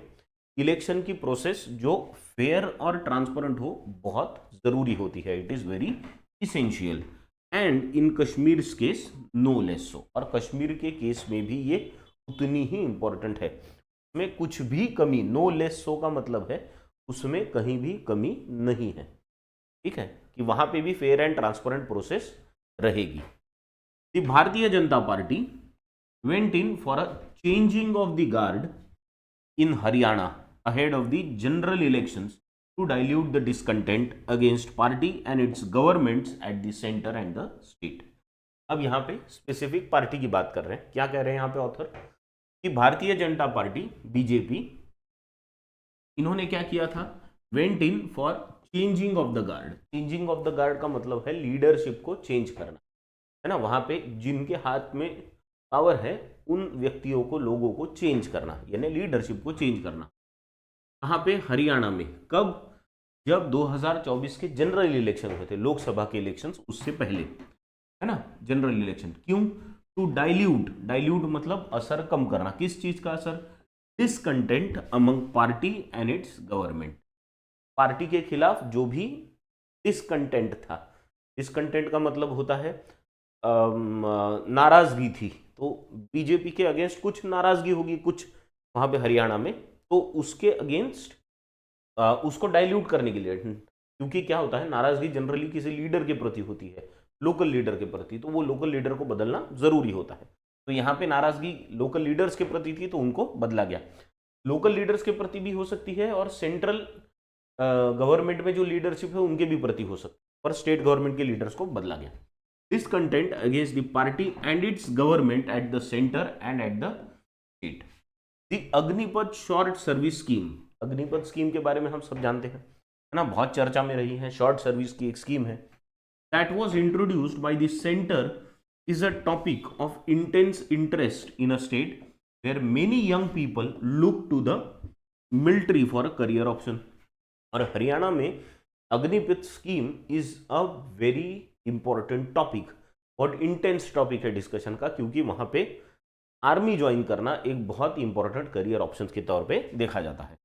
इलेक्शन की प्रोसेस जो फेयर और ट्रांसपेरेंट हो बहुत जरूरी होती है, it is very essential. And in Kashmir case no less so, और कश्मीर के केस में भी ये उतनी ही इंपॉर्टेंट है, उसमें कुछ भी कमी, नो लेस सो का मतलब है उसमें कहीं भी कमी नहीं है, ठीक है, कि वहां पे भी फेयर एंड ट्रांसपेरेंट प्रोसेस रहेगी। The Bharatiya Janata party went in for a changing of the guard in Haryana ahead of the general elections to dilute the discontent against party and its governments at the center and the state। अब यहाँ पे specific party की बात कर रहे हैं, क्या कह रहे हैं यहाँ पे ऑथर कि भारतीय जनता पार्टी बीजेपी, इन्होंने क्या किया था, went in for changing of the guard. Changing of the guard का मतलब है लीडरशिप को चेंज करना, है ना, वहां पे जिनके हाथ में पावर है उन व्यक्तियों को, लोगों को चेंज करना, यानी लीडरशिप को चेंज करना। कहाँ पे, हरियाणा में। कब, जब 2024 के जनरल इलेक्शन हुए थे, लोकसभा के इलेक्शंस उससे पहले, है ना, जनरल इलेक्शन। क्यों, टू डाइल्यूट, डाइल्यूट मतलब असर कम करना, किस चीज का असर, discontent among party and it's government, party के खिलाफ जो भी डिसकंटेंट था, डिसकंटेंट का मतलब होता है नाराजगी थी, तो बीजेपी के अगेंस्ट कुछ नाराजगी होगी कुछ वहां पे हरियाणा में, तो उसके अगेंस्ट उसको डाइल्यूट करने के लिए, क्योंकि क्या होता है, नाराजगी जनरली किसी लीडर के प्रति होती है, लोकल लीडर के प्रति, तो वो लोकल लीडर को बदलना जरूरी होता है। तो यहाँ पे नाराजगी लोकल लीडर्स के प्रति थी तो उनको बदला गया, लोकल लीडर्स के प्रति भी हो सकती है और सेंट्रल गवर्नमेंट में जो लीडरशिप है उनके भी प्रति हो सकती है, पर स्टेट गवर्नमेंट के लीडर्स को बदला गया। Discontent against the party and its government at the center and at the state। The Agnipath short service scheme, Agnipath scheme के बारे में हम सब जानते हैं, है ना, बहुत चर्चा में रही है, शॉर्ट सर्विस की एक स्कीम है। That was introduced by the center is a topic of intense interest in a state where many young people look to the military for a career option। और हरियाणा में Agnipath scheme is a very important topic, बहुत intense topic है discussion का, क्योंकि वहां पे army join करना एक बहुत इंपॉर्टेंट करियर ऑप्शन के तौर पे देखा जाता है।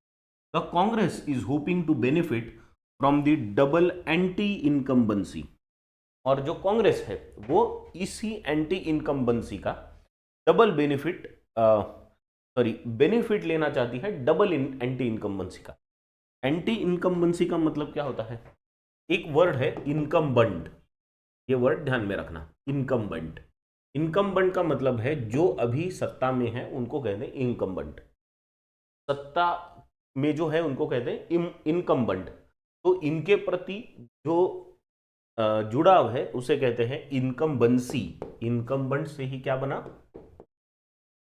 The Congress is hoping to benefit from the double anti incumbency, और जो कांग्रेस है वो इसी एंटी इनकम्बेंसी का डबल बेनिफिट लेना चाहती है, डबल एंटी इनकम्बेंसी का। एंटी इनकम्बेंसी का मतलब क्या होता है, एक वर्ड है इनकम्बेंट, ये वर्ड ध्यान में रखना, इनकम्बेंट। इनकम्बेंट का मतलब है जो अभी सत्ता में है उनको कहते हैं इनकम्बेंट, सत्ता में जो है उनको कहते हैं इनकम्बेंट, तो इनके प्रति जो जुड़ाव है उसे कहते हैं इनकम्बेंसी। इनकम्बेंट से ही क्या बना,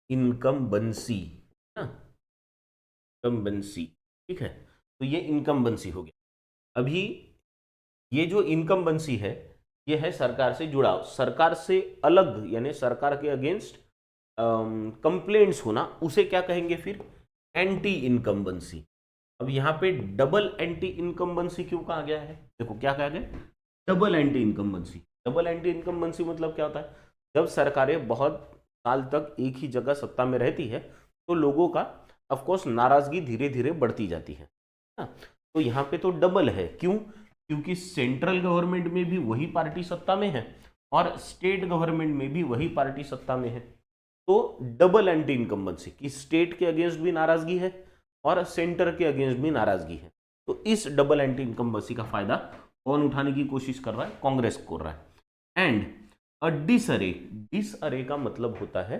इनकम्बेंसी, इनकम्बेंसी, ठीक है, तो ये इनकम्बेंसी हो गया। अभी ये जो इनकम्बेंसी है ये है सरकार से जुड़ाव, सरकार से अलग, यानी सरकार के अगेंस्ट कंप्लेंट्स होना, उसे क्या कहेंगे फिर, एंटी इनकम्बेंसी। अब यहाँ पे डबल एंटी इनकम्बेंसी क्यों कहा गया है, देखो क्या कहा गया, double anti incumbency. Double anti incumbency मतलब क्या होता है, जब सरकारें बहुत साल तक एक ही जगह सत्ता में रहती है तो लोगों का ऑफकोर्स नाराजगी धीरे धीरे बढ़ती जाती है ना? तो यहाँ पे तो डबल है, क्यों, क्योंकि सेंट्रल गवर्नमेंट में भी वही पार्टी सत्ता में है और स्टेट गवर्नमेंट में भी वही पार्टी सत्ता में है, तो डबल एंटी इनकम्बेंसी की स्टेट के अगेंस्ट भी नाराजगी है और सेंटर के अगेंस्ट भी नाराजगी है, तो इस डबल एंटी इनकम्बेंसी का फायदा कौन उठाने की कोशिश कर रहा है, कांग्रेस कर रहा है। एंड अ डिसअरे, डिसअरे का मतलब होता है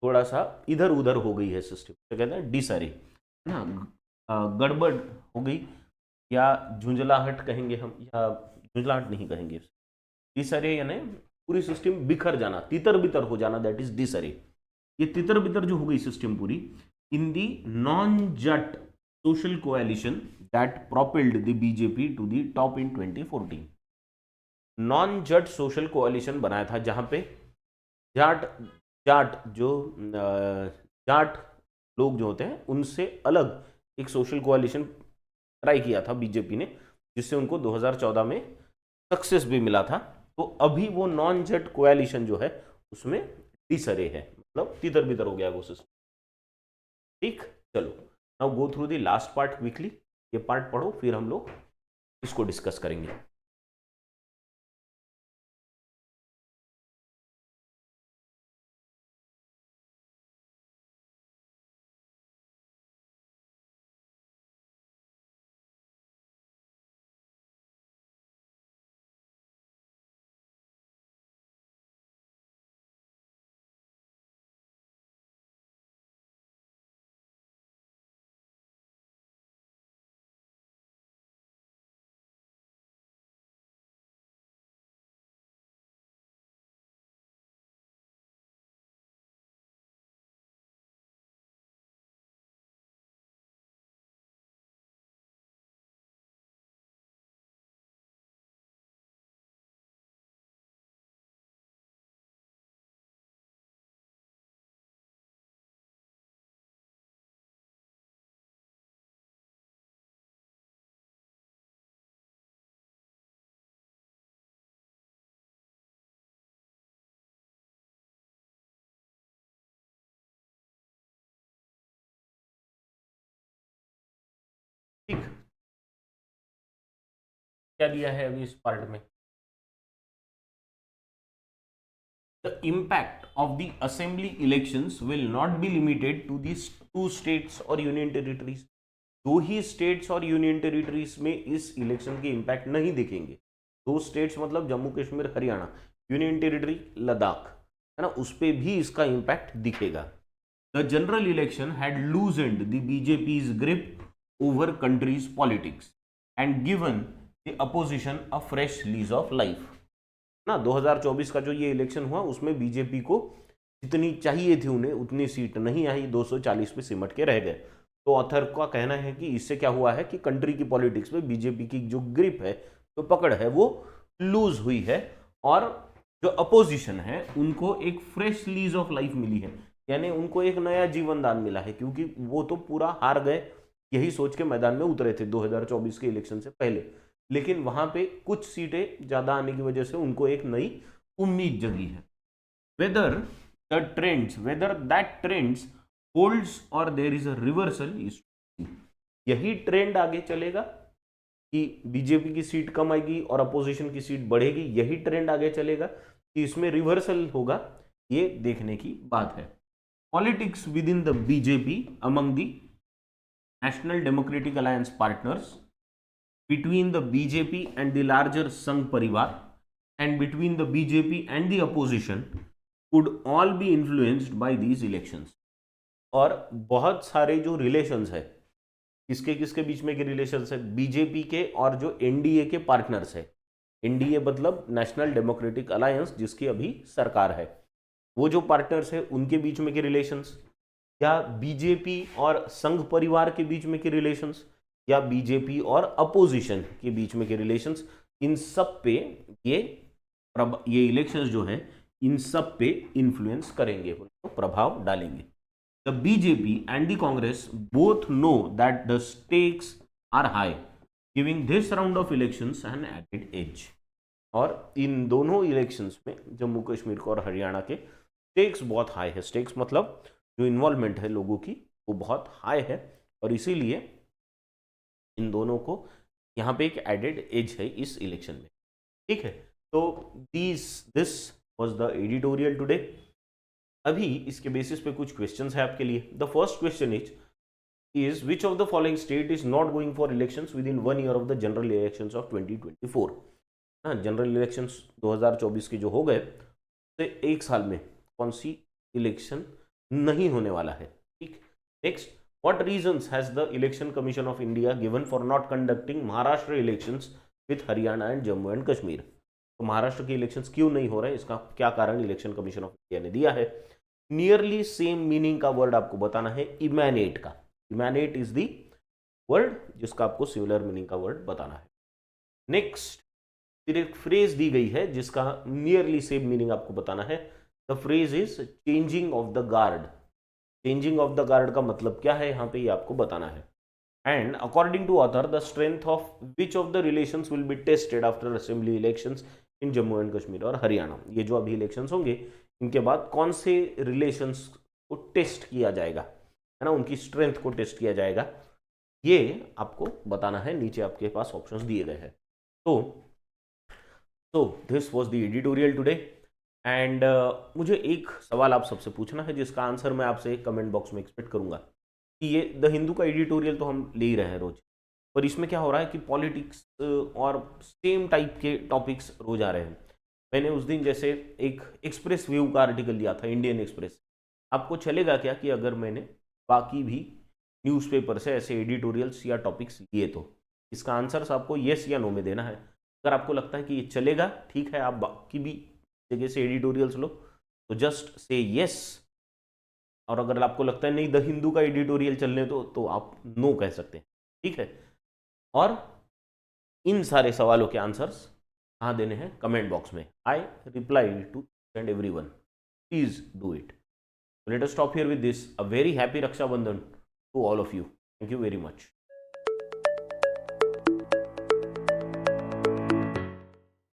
थोड़ा सा इधर उधर हो गई है सिस्टम, तो कहते हैं डिसअरे ना, गड़बड़ हो गई या झुंझलाहट कहेंगे हम, या झुंझलाहट नहीं कहेंगे, डिसअरे यानी पूरी सिस्टम बिखर जाना, तितर बितर हो जाना, दैट इज डिसअरे। ये तितर बितर जो हो गई सिस्टम पूरी, in the non Jat social coalition that propelled the BJP to the top in 2014। Non Jat social coalition बनाया था जहां पे जाट जाट लोग जो होते हैं उनसे अलग एक सोशल कोएलिशन ट्राई किया था बीजेपी ने, जिससे उनको 2014 में सक्सेस भी मिला था। तो अभी वो नॉन जट कोएलिशन जो है उसमें डिसअरे है, मतलब तितर बितर हो गया वो सिस्टम, ठीक। चलो now go through the last part quickly. ये पार्ट पढ़ो, फिर हम लोग इसको डिस्कस करेंगे। ठीक, क्या दिया है अभी इस पार्ट में? The impact of the assembly elections will not be limited to these two states or union territories। दो ही स्टेट्स और यूनियन टेरिटरीज में इस इलेक्शन के इम्पैक्ट नहीं दिखेंगे। दो स्टेट्स मतलब जम्मू कश्मीर हरियाणा, यूनियन टेरिटरी लद्दाख, है ना, उस पर भी इसका इम्पैक्ट दिखेगा। The general election had loosened the BJP's grip over country's politics and given the opposition a fresh lease of life. ना 2024 का जो ये इलेक्शन हुआ उसमें बीजेपी को जितनी चाहिए थी उन्हें उतनी सीट नहीं आई, 240 पे सिमट के रह गए। तो ऑथर का कहना है कि इससे क्या हुआ है कि कंट्री की पॉलिटिक्स में बीजेपी की जो ग्रिप है, जो पकड़ है, वो लूज हुई है और जो अपोजिशन है उनको एक फ्रेश लीज ऑफ लाइफ मिली है, यानी उनको एक नया जीवन दान मिला है, क्योंकि वो तो पूरा हार गए यही सोच के मैदान में उतरे थे 2024 के इलेक्शन से पहले, लेकिन वहां पे कुछ सीटें ज्यादा आने की वजह से उनको एक नई उम्मीद जगी है। वेदर दैट ट्रेंड्स होल्ड्स और there is a reversal is, यही ट्रेंड आगे चलेगा कि बीजेपी की सीट कम आएगी और अपोजिशन की सीट बढ़ेगी, यही ट्रेंड आगे चलेगा कि इसमें रिवर्सल होगा, ये देखने की बात है। Politics with in the BJP among the national democratic alliance partners, between the BJP and the larger Sangh Parivar, and between the BJP and the opposition could all be influenced by these elections। और बहुत सारे जो relations है, किसके किसके बीच में के relations है? बीजेपी के और जो एनडीए के पार्टनर्स है, एनडीए मतलब नेशनल डेमोक्रेटिक अलायंस जिसकी अभी सरकार है, वो जो पार्टनर्स है उनके बीच में के रिलेशंस, या बीजेपी और संघ परिवार के बीच में के रिलेशंस, या बीजेपी और अपोजिशन के बीच में के रिलेशंस, इन सब पे ये इलेक्शंस जो है इन सब पे इन्फ्लुएंस करेंगे, प्रभाव डालेंगे। The BJP and the Congress both know that the stakes are high, giving this round of elections an added edge. और इन दोनों इलेक्शंस में जम्मू कश्मीर को और हरियाणा के स्टेक्स बहुत हाई है। स्टेक्स मतलब जो इन्वॉल्वमेंट है लोगों की वो बहुत हाई है, और इसीलिए इन दोनों को यहाँ पे एक एडेड एज है इस इलेक्शन में। ठीक है, तो this was the editorial today. अभी इसके बेसिस पे कुछ क्वेश्चंस है आपके लिए। The first question is which of the following state is not going for elections with in 1 year of the general elections of 2024। हाँ, जनरल इलेक्शंस 2024 के जो हो गए तो एक साल में कौन सी इलेक्शन नहीं होने वाला है। ठीक, next, what reasons has the election commission of India given for not conducting Maharashtra elections with Haryana and Jammu and Kashmir? तो महाराष्ट्र के इलेक्शंस क्यों नहीं हो रहे, इसका क्या कारण इलेक्शन कमीशन ऑफ इंडिया ने दिया है। नियरली सेम मीनिंग का वर्ड आपको बताना है, इमैनेट का। इमैनेट इज द वर्ड जिसका आपको सिमिलर मीनिंग का वर्ड बताना है। नेक्स्ट, फिर एक फ्रेज दी गई है जिसका नियरली सेम मीनिंग आपको बताना है। The phrase is changing of the guard. Changing of the guard का मतलब क्या है यहाँ पे ये आपको बताना है। And according to author the strength of which of the relations will be tested after assembly elections in Jammu and Kashmir और हरियाणा। ये जो अभी इलेक्शंस होंगे इनके बाद कौन से रिलेशंस को टेस्ट किया जाएगा, है ना, उनकी स्ट्रेंथ को टेस्ट किया जाएगा। ये आपको बताना है, नीचे आपके पास ऑप्शंस दिए गए हैं। तो this was the editorial today and मुझे एक सवाल आप सबसे पूछना है जिसका आंसर मैं आपसे कमेंट बॉक्स में एक्सपेक्ट करूंगा कि ये द हिंदू का एडिटोरियल तो हम ले ही रहे हैं रोज, पर इसमें क्या हो रहा है कि पॉलिटिक्स और सेम टाइप के टॉपिक्स रोज आ रहे हैं। मैंने उस दिन जैसे एक एक्सप्रेस व्यू का आर्टिकल लिया था, इंडियन एक्सप्रेस। आपको चलेगा क्या कि अगर मैंने बाकी भी न्यूज़पेपर से ऐसे एडिटोरियल्स या टॉपिक्स लिए? तो इसका आंसर आपको येस या नो में देना है। अगर आपको लगता है कि ये चलेगा, ठीक है, आप बाकी भी जगह से एडिटोरियल्स लो, तो जस्ट से येस। और अगर आपको लगता है नहीं द हिंदू का एडिटोरियल चलने दो, तो आप नो कह सकते हैं, ठीक है। और इन सारे सवालों के आंसर्स कहाँ देने हैं? कमेंट बॉक्स में। I reply to and every one, please do it. Let us stop here with this. A very happy Rakshabandhan to all of you. Thank you very much.